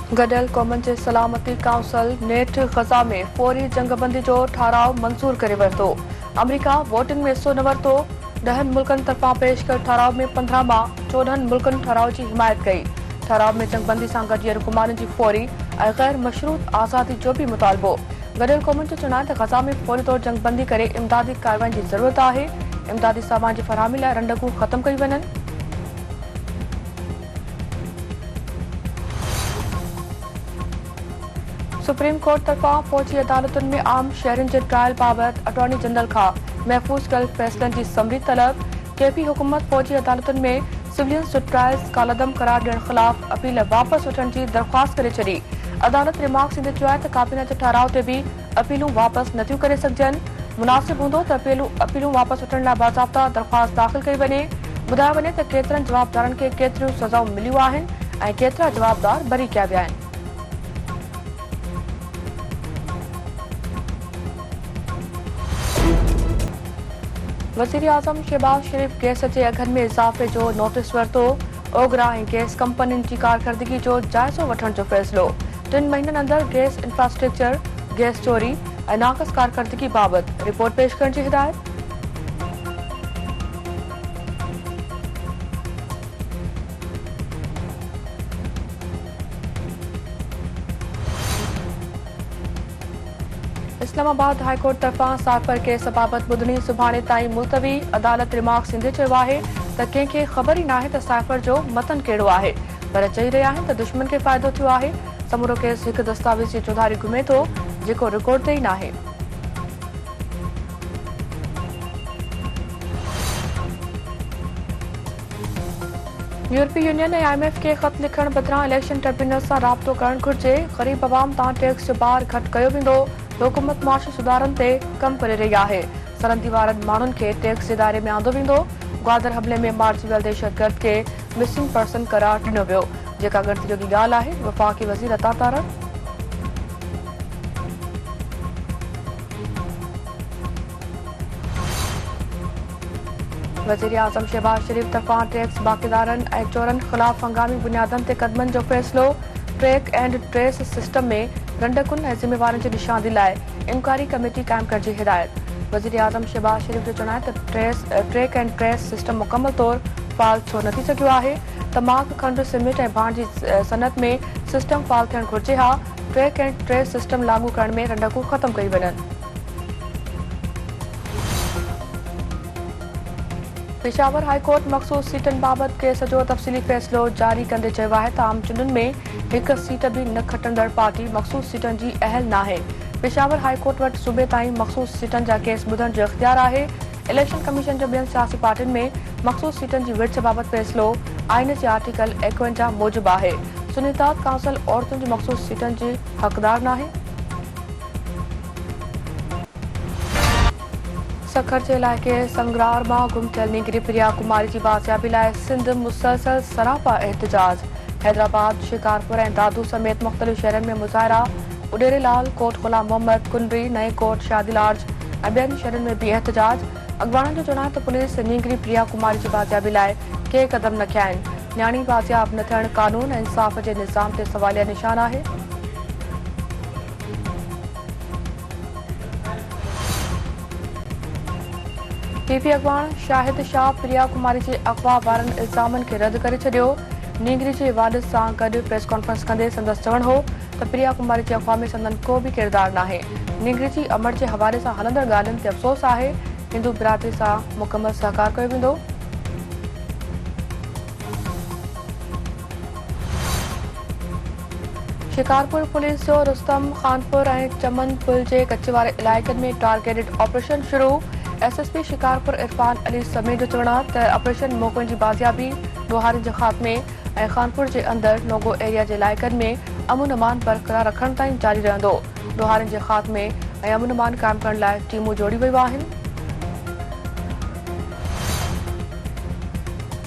गडियल क़ौमुनि जे सलामती council नेठ Gaza में फौरी जंगबंदी जो ठाराव मंज़ूर करे वरितो। अमरीका वोटिंग में हिस्सो न वरितो। 10 मुल्कनि तरफ़ां पेश कयल ठाराव में 15 मां 14 मुल्कनि ठाराव जी हिमायत कई। ठाराव में जंगबंदी सां गॾु रुकमाननि जी फौरी ऐं गैर मशरूत आज़ादी जो भी मुतालबो। गडियल क़ौमुनि जो चवणु आहे त ग़ज़ा में फौरी तौर जंगबंदी करे इमदादी कार्रवाई जी ज़रूरत आहे। इमदादी सामान जी फरहमी लाइ रंडकूं ख़त्म कई वञनि। सुप्रीम कोर्ट तरफ़ां फौजी अदालतुनि में आम शहरियुनि जे ट्रायल बाबति अटॉर्नी जनरल खां महफ़ूज़ कयल फ़ैसिलनि जी समरी तलब। केपी हुकूमत फौजी अदालतुनि में सिविलियंस जो ट्रायल्स कालदम करार ॾियण ख़िलाफ़ अपील वापसि वठण जी दरख़्वास्त करे छॾी। अदालत रिमार्क्स ॾींदे चयो आहे त काबीना जे ठाराव ते बि अपीलूं वापसि नथियूं करे सघजनि। मुनासिब हूंदो त अपीलूं वापसि वठण लाइ बाज़ाब्ता दरख़्वास्त दाख़िल कई वञे। ॿुधायो वञे त केतिरनि जवाबदारनि खे केतिरियूं सज़ाऊं मिलियूं आहिनि ऐं केतिरा जवाबदार बरी कया विया आहिनि। वज़ीर आज़म शहबाज शरीफ गैस जे अघनि में इज़ाफ़े जो नोटिस वरितो। ओगरा ऐं गैस कंपनियुनि जी कारकर्दगी जो जाइज़ो वठण जो फ़ैसिलो। 3 महीननि अंदरि गैस इंफ्रास्ट्रक्चर, गैस चोरी ऐं नाक़स कारकर्दगी बाबति रिपोर्ट पेश करण जी हिदायत। इस्लामाबाद हाईकोर्ट तरफ़ां साइफर केस बाबति ॿुधणी सुभाणे ताईं मुलतवी। अदालत रिमार्क्स ॾींदे चयो आहे त कंहिंखे ख़बर ई नाहे त साइफर जो मतन कहिड़ो आहे, पर चई रहिया आहिनि त दुश्मन खे फ़ाइदो थियो आहे। समूरो केस हिकु दस्तावेज़ जी चौधारी घुमे थो जेको रिकॉर्ड ते ई नाहे। यूरोपीय यूनियन ऐं IMF खे ख़त लिखण बदिरां इलेक्शन ट्रिब्यूनल सां राब्तो करणु घुर्जे। ग़रीब अवाम तां टैक्स जो भार घटि कयो वेंदो। हुकूमत मुआशी सुधारनि ते कमु करे रही आहे। सरहदी वारनि माण्हुनि खे टैक्स जे दायरे में आंदो वेंदो। ग्वादर हमले में मारिजी वियल दहशतगर्द खे मिसिंग पर्सन करार ॾिनो वियो, जेका ॻणती जोगी ॻाल्हि आहे। वफ़ाक़ी वज़ीर अता तारड़ वज़ीर आज़म शहबाज शरीफ तरफ़ां टैक्स बाक़ीदारनि ऐं चोरनि ख़िलाफ़ हंगामी बुनियादनि ते क़दमनि जो फ़ैसिलो। ट्रैक एंड ट्रेस सिस्टम में रंडकुनि ऐं ज़िम्मेवारनि जी निशानदी लाइ इंक्वायरी कमेटी क़ाइमु करण जी हिदायत। वज़ीर आज़म शहबाज शरीफ जो चवणु आहे त ट्रैक एंड ट्रेस सिस्टम मुकमल तौर फ़ाल छो न थी सघियो आहे। तमाकू, खंडु, सीमेंट ऐं बांड जी सनत में सिस्टम फ़ाल थियणु घुर्जे हा। ट्रैक एंड ट्रेस सिस्टम लागू करण में रंडकूं ख़त्म कई वञनि। पेशावर हाईकोर्ट मख़सूस सीटनि बाबति केस जो तफ़सीली फ़ैसिलो जारी कंदे चयो आहे त आम चूंडुनि में हिकु सीट बि न खटंदड़ पार्टी मख़सूस सीटनि जी अहल नाहे। पेशावर हाईकोर्ट वटि सूबे ताईं मख़सूस सीटनि जा केस ॿुधण जो इख़्तियार आहे। इलेक्शन कमीशन जो ॿियनि सियासी पार्टियुनि में मख़सूस सीटनि जी विर्छ बाबति फ़ैसिलो आइन जे आर्टिकल 51 मूजिबि आहे। सुनीतात काउंसिल औरतुनि जी मख़सूस सीटनि जी हक़दार नाहे। सखर जे इलाइक़े संगरार मां गुम थियल नीगरी प्रिया कुमारी जी बाज़ियाबी लाइ सिंध मुसलसल सरापा एहतजाज। हैदराबाद, शिकारपुर ऐं दादू समेत मुख़्तलिफ़ शहरनि में मुज़ाहिरा। उडेरेलाल, कोट गुलाम मोहम्मद, कुनरी, नए कोट, शादीलार्ज ऐं ॿियनि शहरनि में बि एहतजाज। अॻवाणनि जो चवणु आहे त पुलिस नीगरी प्रिया कुमारी जी बाज़ियाबी लाइ के क़दम न खिया आहिनि। न्याणी बाज़ियाब न थियणु कानून ऐं इंसाफ़ जे निज़ाम ते सवालिया निशान आहे। टीवी अॻवान शाहिद शाह प्रिया कुमारी जे अगवा वारनि इल्ज़ामनि खे रद्द करे छॾियो। नीगरी जे वालिद सां गॾु प्रेस कॉन्फ्रेंस कंदे संदसि चवणु हो त प्रिया कुमारी जे अगवा में संदन को बि किरदारु नाहे। नीगरी जी अमर जे हवाले सां हलंदड़ ॻाल्हियुनि ते अफ़सोस आहे। हिंदू बिरादरी सां मुकमल सहकार कयो वेंदो। शिकारपुर पुलिस जो रुस्तम खानपुर ऐं चमन पुल जे कच्चे वारे इलाइक़नि में टारगेटेड ऑपरेशन शुरू। SSP शिकारपुर इरफान अली समीर जो चवणु आहे त ऑपरेशन मोकनि जी बाज़ियाबी, ॾोहारियुनि जे ख़ात्मे ऐं खानपुर जे अंदरि नोगो एरिया जे इलाइक़नि में अमन अमान बरक़रार रखण ताईं जारी रहंदो। ॾोहारियुनि जे ख़ात्मे ऐं अमन अमान क़ाइमु करण लाइ टीमूं जोड़ी वयूं आहिनि।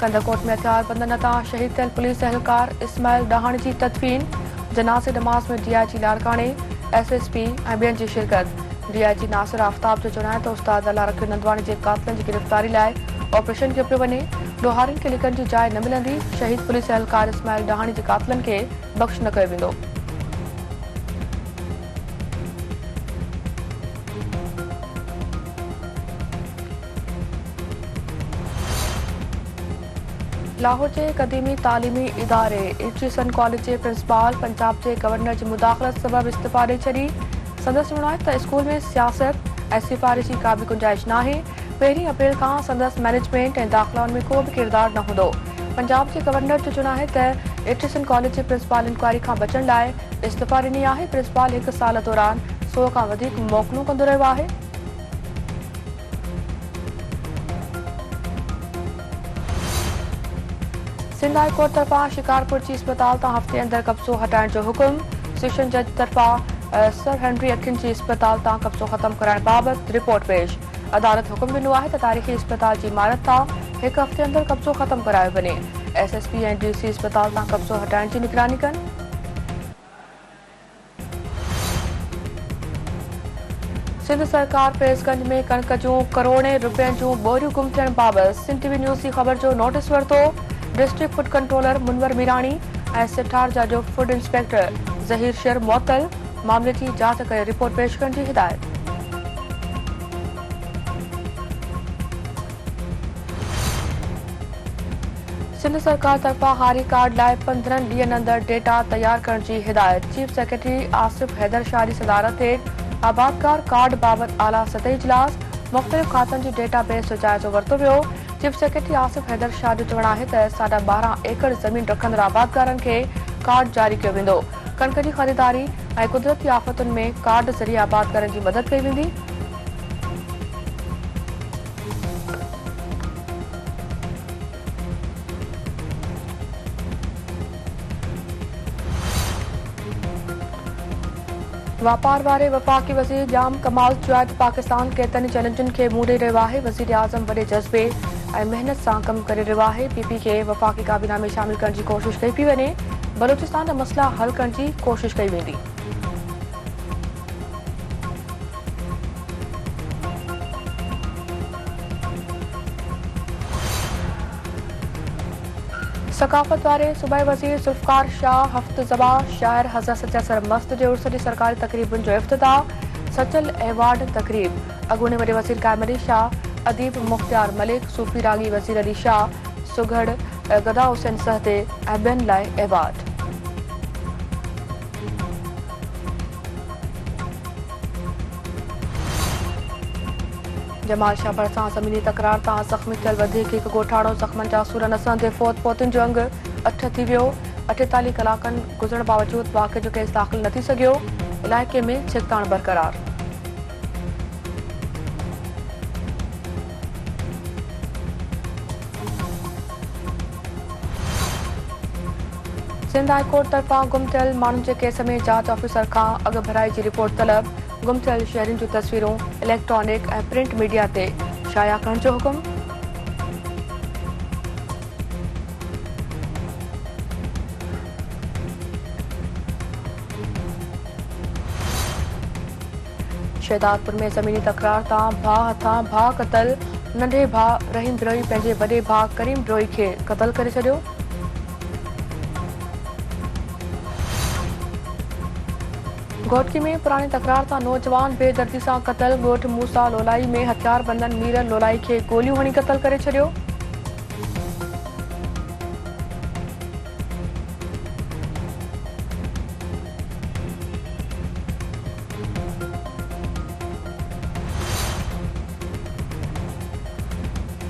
कंदरकोट में हथियार बंदन तां शहीद थियल पुलिस एहलकार इस्माइल डहाणी जी तदफ़ीन। जनाज़े नमाज़ में DIG लाड़काणे, SSP ऐं ॿियनि जी शिरकत। DIG नासिर आफ्ताब जो चवणु आहे त उस्ताद अला रखियो नंदवाणी जे कातिलनि जी गिरफ़्तारी लाइ ऑपरेशन कयो पियो वञे। ॾोहारियुनि खे लिकण जी जाइ न मिलंदी। शहीद पुलिस एहलकार इस्माइल डहाणी जे कातिलनि खे बख़्श न कयो वेंदो। लाहौर के कदीमी तालीमी इदारे एचसन कॉलेज के प्रिंसिपाल पंजाब के गवर्नर की मुदाखलत सबब इस्तीफा ॾेई छॾी। संदसि चवणो आहे त स्कूल में सियासत ऐं सिफारिश की का भी गुंजाइश नाहे। 1 अप्रैल का संदसि मैनेजमेंट ऐं दाख़िलाउनि में को भी किरदार न हूंदो। पंजाब के गवर्नर जो चवणो आहे त एचसन कॉलेज के प्रिंसिपाल इंक्वायरी का बचण लाइ इस्तीफा ॾिनी आहे। प्रिंसिपाल 1 साल दौरान 100 खां वधीक मोकलूं कंदो रहियो आहे। सिंध हाई कोर्ट तरफा शिकारपुर चीफ अस्पताल तां हफ़्ते अंदर कब्ज़ो हटाइण जो हुकुम। सेशन जज तरफा सर हेनरी अखिन जी अस्पताल तां कब्ज़ो ख़त्म कराइण बाबति रिपोर्ट पेश। अदालत हुकुम ॾिनो आहे त तारीख़ी अस्पताल जी इमारत तां 1 हफ़्ते अंदर कब्ज़ो ख़त्म करायो वञे। SSP ऐं DC अस्पताल तां कब्ज़ो हटाइण जी निगरानी कनि। सिंध सरकार फैज़गंज में कणक जूं करोड़े रुपयनि जूं बोरियूं गुम थियण बाबति सिंध TV न्यूज़ जी ख़बर जो नोटिस वरितो। डिस्ट्रिक्ट फूड कंट्रोलर मुनवर मीराणी ऐं सिठार जा जो फूड इंस्पेक्टर ज़हीर शेर मुअत्तल मामले की जांच करे रिपोर्ट पेश करण जी हिदायत। सिंध सरकार तरफा हारी कार्ड लाइ 15 ॾींहनि अंदर डेटा तैयार करण जी हिदायत। चीफ सेक्रेटरी आसिफ हैदर शाह जी सदारत हेठि आबादकार कार्ड बाबति आला सतही इजलास। मुख़्तलिफ़ खातनि जी डेटाबेस जो जाइज़ो वरितो वियो। चीफ सेक्रेटरी आसिफ हैदर शाह जो चवणु आहे त 12.5 एकड़ ज़मीन रखंदड़ आबादकारनि खे कार्ड जारी कयो वेंदो। कणक जी ख़रीदारी ऐं कुदरती आफ़तुनि में कार्ड ज़रिए आबादकारनि जी मदद कई वेंदी। वापार वारे वफ़ाक़ी वज़ीर जाम कमाल चयो आहे त पाकिस्तान केतिरनि चैलेंजनि खे मुंॾे रहियो आहे। वज़ीर आज़म वॾे जज़्बे ऐं मेहनत सां कमु करे रहियो आहे। PP खे वफ़ाक़ी काबीना में शामिल करण जी कोशिश कई पई वञे। बलूचिस्तान जा मसइला हल करण जी कोशिश कई वेंदी। सकाफ़त वारे सूबाई वज़ीर ज़ुल्फ़कार शाह हफ़्तज़बा शाइर हज़रत सच्चा सरमस्त जे उर्स जी सरकारी तक़रीबुनि जो इफ़्तिताह। सचल अवार्ड तक़रीब अॻूणे वॾे वज़ीर क़ाइम अली शाह, अदीब मुख़्तियार मलिक, सूफ़ी रागी वज़ीर अली शाह, सुघड़ गदा हुसैन सहते ऐं ॿियनि लाइ अवार्ड। जमाल शाह भरिसां ज़मीनी तकरार तां ज़ख़्मी थियल वधीक हिकु ॻोठाणो ज़ख़्मनि जा सूर नसंदे फ़ौत पोतुनि जो अंगु 8 थी वियो। 48 कलाकनि गुज़रण बावजूदि वाक़े जो केस दाख़िल न थी सघियो। इलाइक़े में छिकताण बरक़रार। सिंध हाई कोर्ट तरफा गुम थियल माण्हुनि जे केस में जांच ऑफिसर खां अॻु भराई जी रिपोर्ट तलब। गुम थियल शहरियुनि जूं तस्वीरूं इलेक्ट्रॉनिक ऐं प्रिंट मीडिया ते शाया करण जो हुकुम। शहदादपुर में ज़मीनी तकरार तां भाउ हथां भाउ क़तल। नंढे भाउ रहीम ड्रोही पंहिंजे वॾे भाउ करीम ड्रोही खे क़तल करे छॾियो। घोटकी में पुरानी तकरार तां नौजवान बेदर्दी सां क़तल। ॻोठ मूसा लोलाई में हथियारबंदनि मीर लोलाई खे गोलियूं हणी क़तल करे छॾियो।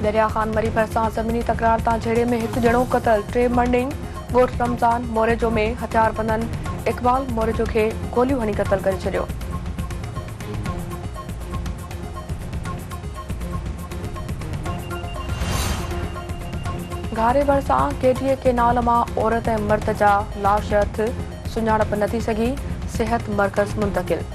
दरिया ख़ान मरी भरिसां ज़मीनी तकरार तां झेड़े में हिकु ॼणो क़तल। 3 मर्डिंग ॻोठ रमज़ान मोरेजो में हथियारबंदनि इक़बाल मोरेजो खे गोलियूं हणी क़तल करे छॾियो। घारे भरिसां केडीए केनाल मां औरत ऐं मर्द जा लाश हथ सुञाणप न थी सघी। सिहत मर्कज़ मुंतक़िल।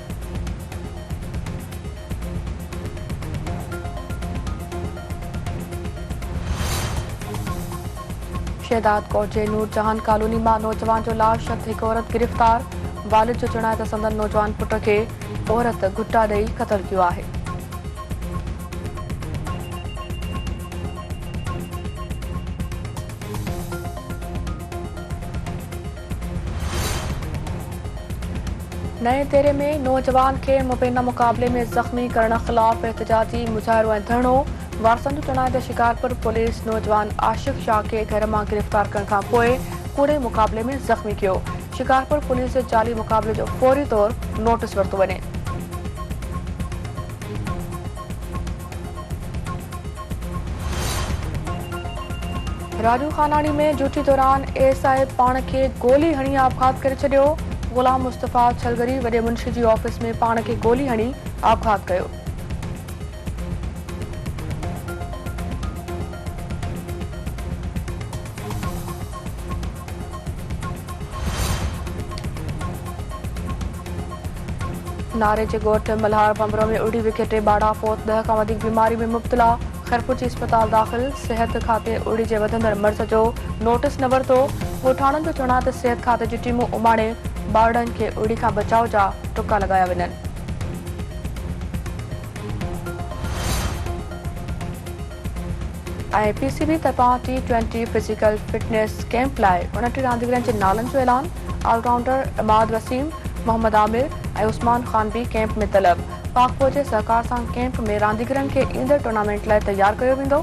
शहदाद कोट जे नूर जहान कॉलोनी मां नौजवान जो लाश हथ हिकु औरत गिरफ़्तार। वालिद जो चवणु आहे त संदन नौजवान पुट खे औरत घुटा ॾेई क़तल कयो आहे। नए तेरे में नौजवान खे मुबैना मुक़ाबले में ज़ख़्मी करण ख़िलाफ़ एहतजाजी मुज़ाहिरो ऐं धरणो। वारसन चुनाव शिकारपुर पुलिस नौजवान आशिक शाह के घर में गिरफ्तार करने का पोए कूड़े मुकाबले में जख्मी कियो। शिकारपुर पुलिस से जाली मुकाबले जो फौरी तौर नोटिस वरतो वने। राजू खानानी में ड्यूटी दौरान एएसआई पान के गोली हणी आपघात करे छडियो। गुलाम मुस्तफा छलगरी वडे मुंशी जी ऑफिस में पान के गोली हणी आपघात कयो। नारे जे गोठ मल्हार बंबरो में उड़ी विकेटे बाड़ा फोत 10 खां वधीक बीमारी में मुब्तला। खैरपुर अस्पताल दाख़िल। सेहत खाते उड़ी जे वधंदड़ मर्ज़ जो नोटिस न वरतो। ॻोठाणनि जो चवणु आहे त सेहत खाते जी टीमूं उमाणे ॿारनि खे उड़ी खां बचाव जा टुका लॻाया वञनि। ऐं पीसीबी तरफ़ां T20 फिज़िकल फिटनेस कैंप लाइ 29 रांदीगरनि जे नालनि जो ऐलान। ऑलराउंडर इमाद वसीम, मोहम्मद आमिर ऐं उस्मान खान भी कैंप में तलब। पाक फौज जे सहकार सां कैंप में रांदीगरनि खे ईंदड़ टूर्नामेंट लाइ तैयार कयो वेंदो।